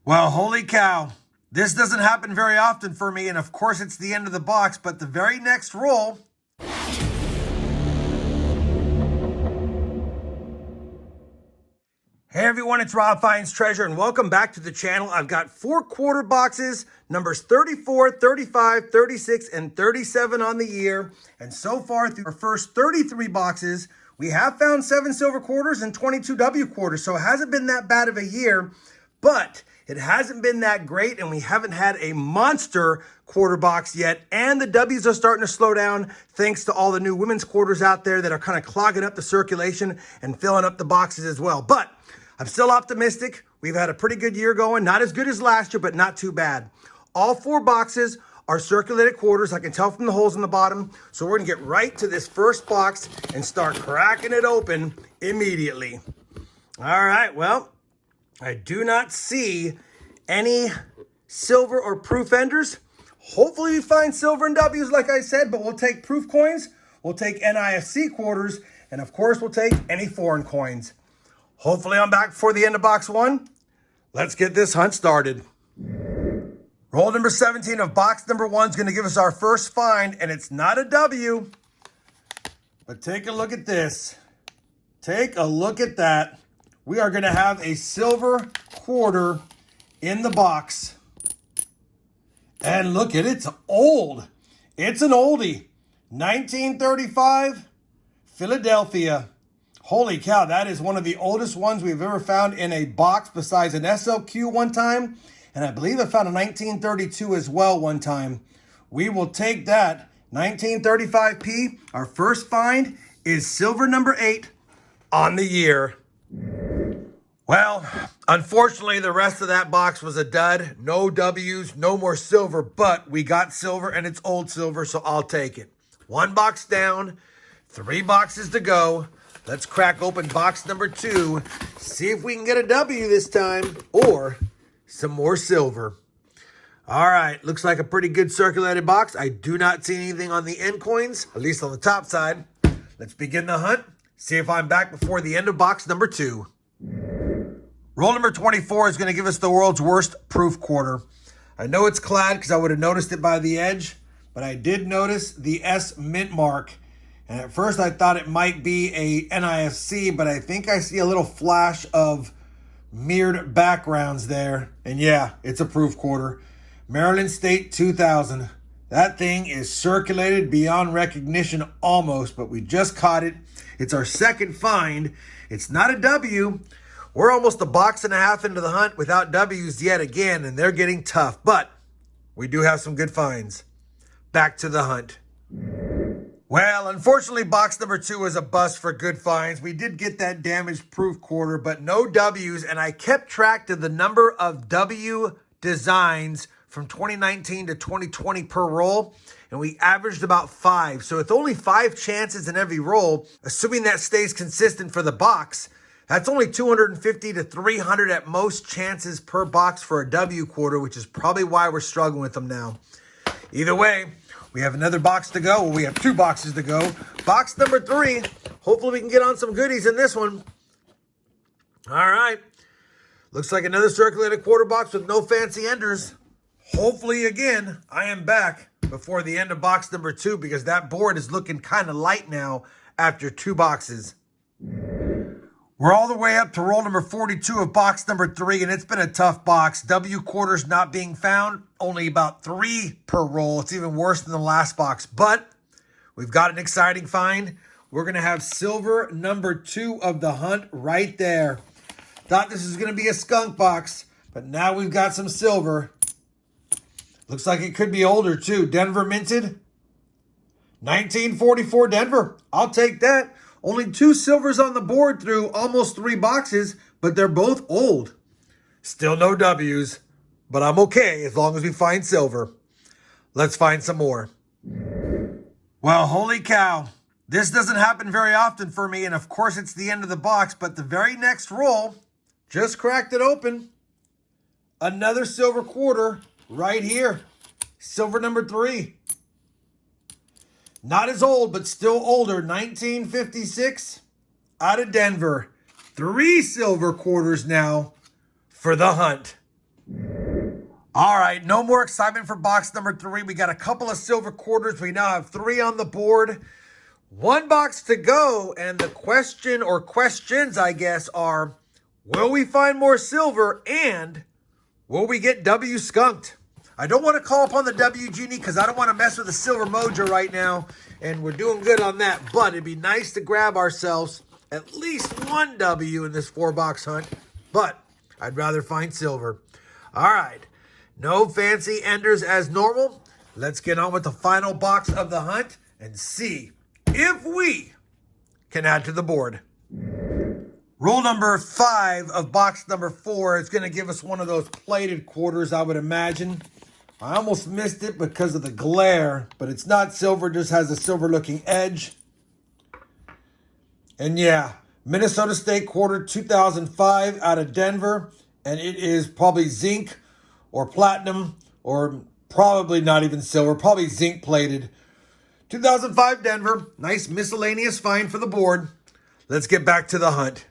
Well, holy cow. This doesn't happen very often for me, and of course it's the end of the box, but the very next roll... Hey everyone, it's RobFindsTreasure, and welcome back to the channel. I've got 4 quarter boxes, numbers 34, 35, 36, and 37 on the year. And so far, through our first 33 boxes, we have found 7 silver quarters and 22 W quarters. So it hasn't been that bad of a year, but it hasn't been that great, and we haven't had a monster quarter box yet. And the W's are starting to slow down thanks to all the new women's quarters out there that are kind of clogging up the circulation and filling up the boxes as well. But I'm still optimistic. We've had a pretty good year going. Not as good as last year, but not too bad. All 4 boxes are circulated quarters. I can tell from the holes in the bottom. So we're gonna get right to this first box and start cracking it open immediately. All right, well, I do not see any silver or proof enders. Hopefully we find silver and W's like I said, but we'll take proof coins, we'll take NIFC quarters, and of course we'll take any foreign coins. Hopefully I'm back before the end of box 1. Let's get this hunt started. Roll number 17 of box number 1 is going to give us our first find, and it's not a W. But take a look at this. Take a look at that. We are going to have a silver quarter in the box. And look at it, it's old. It's an oldie. 1935, Philadelphia. Holy cow, that is one of the oldest ones we've ever found in a box besides an SLQ one time. And I believe I found a 1932 as well one time. We will take that. 1935P. Our first find is silver number 8 on the year. Well, unfortunately, the rest of that box was a dud. No W's, no more silver, but we got silver and it's old silver, so I'll take it. 1 box down, 3 boxes to go. Let's crack open box number 2, see if we can get a W this time or some more silver. All right, looks like a pretty good circulated box. I do not see anything on the end coins, at least on the top side. Let's begin the hunt, see if I'm back before the end of box number 2. Roll number 24 is going to give us the world's worst proof quarter. I know it's clad because I would have noticed it by the edge, but I did notice the S mint mark. And at first I thought it might be a NIFC, but I think I see a little flash of mirrored backgrounds there. And yeah, it's a proof quarter. Maryland State 2000. That thing is circulated beyond recognition almost, but we just caught it. It's our second find. It's not a W. We're almost a box and a half into the hunt without W's yet again, and they're getting tough. But we do have some good finds. Back to the hunt. Well, unfortunately, box number 2 was a bust for good finds. We did get that damaged proof quarter, but no W's, and I kept track of the number of W designs from 2019 to 2020 per roll, and we averaged about 5. So with only 5 chances in every roll, assuming that stays consistent for the box, that's only 250 to 300 at most chances per box for a W quarter, which is probably why we're struggling with them now. Either way, we have another box to go. Well, we have 2 boxes to go. Box number 3. Hopefully we can get on some goodies in this one. All right. Looks like another circulated quarter box with no fancy enders. Hopefully, again, I am back before the end of box number 2 because that board is looking kind of light now after 2 boxes. We're all the way up to roll number 42 of box number 3, and it's been a tough box. W quarters not being found, only about 3 per roll. It's even worse than the last box, but we've got an exciting find. We're going to have silver number 2 of the hunt right there. Thought this was going to be a skunk box, but now we've got some silver. Looks like it could be older too. Denver minted. 1944 Denver. I'll take that. Only 2 silvers on the board through almost 3 boxes, but they're both old. Still no W's, but I'm okay as long as we find silver. Let's find some more. Well, holy cow. This doesn't happen very often for me, and of course it's the end of the box, but the very next roll, just cracked it open. Another silver quarter right here. Silver number 3. Not as old, but still older. 1956 out of Denver. 3 silver quarters now for the hunt. All right, no more excitement for box number 3. We got a couple of silver quarters. We now have 3 on the board. 1 box to go, and the question, or questions, I guess, are, will we find more silver, and will we get W skunked? I don't want to call upon the W Genie because I don't want to mess with the silver mojo right now, and we're doing good on that, but it'd be nice to grab ourselves at least 1 W in this 4-box hunt, but I'd rather find silver. All right, no fancy enders as normal. Let's get on with the final box of the hunt and see if we can add to the board. Roll number 5 of box number 4 is going to give us one of those plated quarters, I would imagine. I almost missed it because of the glare, but it's not silver, just has a silver looking edge. And yeah, Minnesota State quarter 2005 out of Denver, and it is probably zinc or platinum, or probably not even silver, probably zinc plated. 2005 Denver, nice miscellaneous find for the board. Let's get back to the hunt.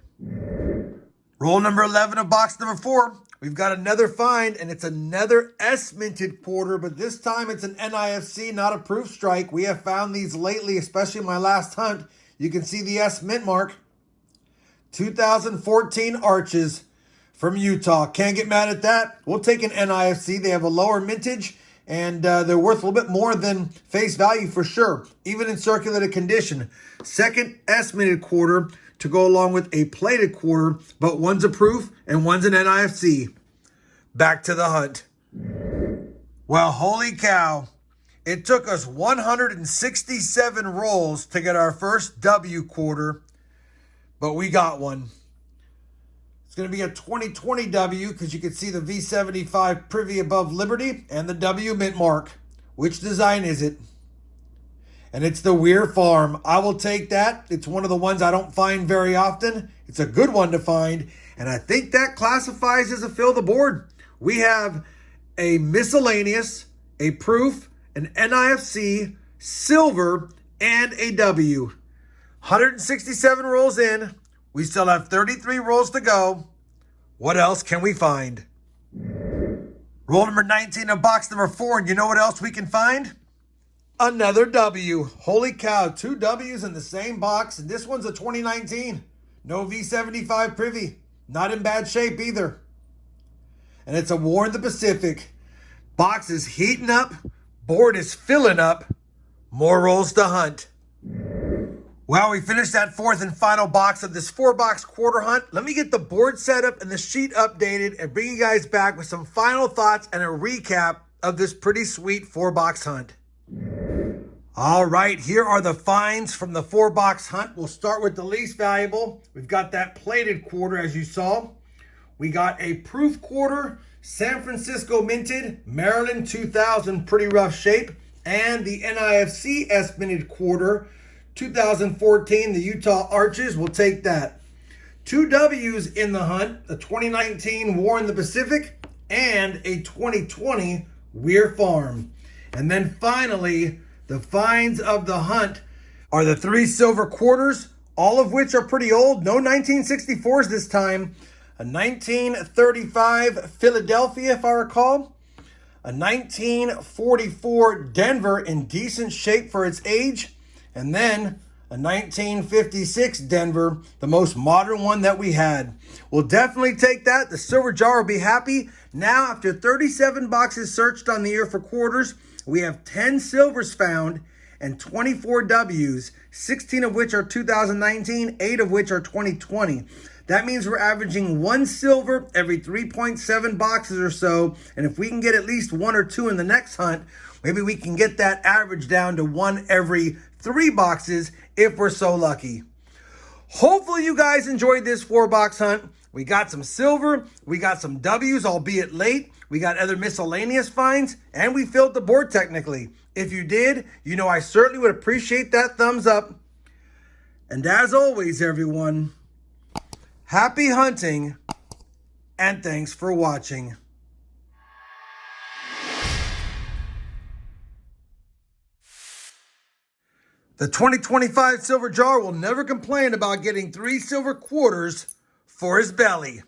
Roll number 11 of box number 4. We've got another find, and it's another S minted quarter, but this time it's an NIFC, not a proof strike. We have found these lately, especially in my last hunt. You can see the S mint mark. 2014 Arches from Utah. Can't get mad at that. We'll take an NIFC. They have a lower mintage, and they're worth a little bit more than face value for sure, even in circulated condition. Second S minted quarter to go along with a plated quarter, but one's a proof and one's an NIFC. Back to the hunt. Well, holy cow. It took us 167 rolls to get our first W quarter, but we got one. It's going to be a 2020 W because you can see the V75 privy above Liberty and the W mint mark. Which design is it? And it's the Weir Farm. I will take that. It's one of the ones I don't find very often. It's a good one to find. And I think that classifies as a fill the board. We have a miscellaneous, a proof, an NIFC, silver, and a W. 167 rolls in. We still have 33 rolls to go. What else can we find? Roll number 19 of box number 4. And you know what else we can find? Another W. Holy cow, 2 W's in the same box. And this one's a 2019. No V75 privy. Not in bad shape either. And it's a War in the Pacific. Box is heating up. Board is filling up. More rolls to hunt. Well, we finished that 4th and final box of this 4-box quarter hunt. Let me get the board set up and the sheet updated and bring you guys back with some final thoughts and a recap of this pretty sweet 4-box hunt. All right, here are the finds from the 4-box hunt. We'll start with the least valuable. We've got that plated quarter, as you saw. We got a proof quarter, San Francisco minted, Maryland 2000, pretty rough shape. And the NIFC S minted quarter, 2014, the Utah Arches. We'll take that. 2 W's in the hunt, a 2019 War in the Pacific and a 2020 Weir Farm. And then finally, the finds of the hunt are the 3 silver quarters, all of which are pretty old. No 1964s this time. A 1935 Philadelphia, if I recall. A 1944 Denver in decent shape for its age. And then a 1956 Denver, the most modern one that we had. We'll definitely take that. The silver jar will be happy. Now, after 37 boxes searched on the year for quarters, we have 10 silvers found and 24 W's, 16 of which are 2019, 8 of which are 2020. That means we're averaging 1 silver every 3.7 boxes or so. And if we can get at least 1 or 2 in the next hunt, maybe we can get that average down to 1 every 3 boxes if we're so lucky. Hopefully you guys enjoyed this 4-box hunt. We got some silver, we got some W's, albeit late. We got other miscellaneous finds, and we filled the board technically. If you did, you know I certainly would appreciate that thumbs up. And as always, everyone, happy hunting, and thanks for watching. The 2025 silver jar will never complain about getting 3 silver quarters for his belly.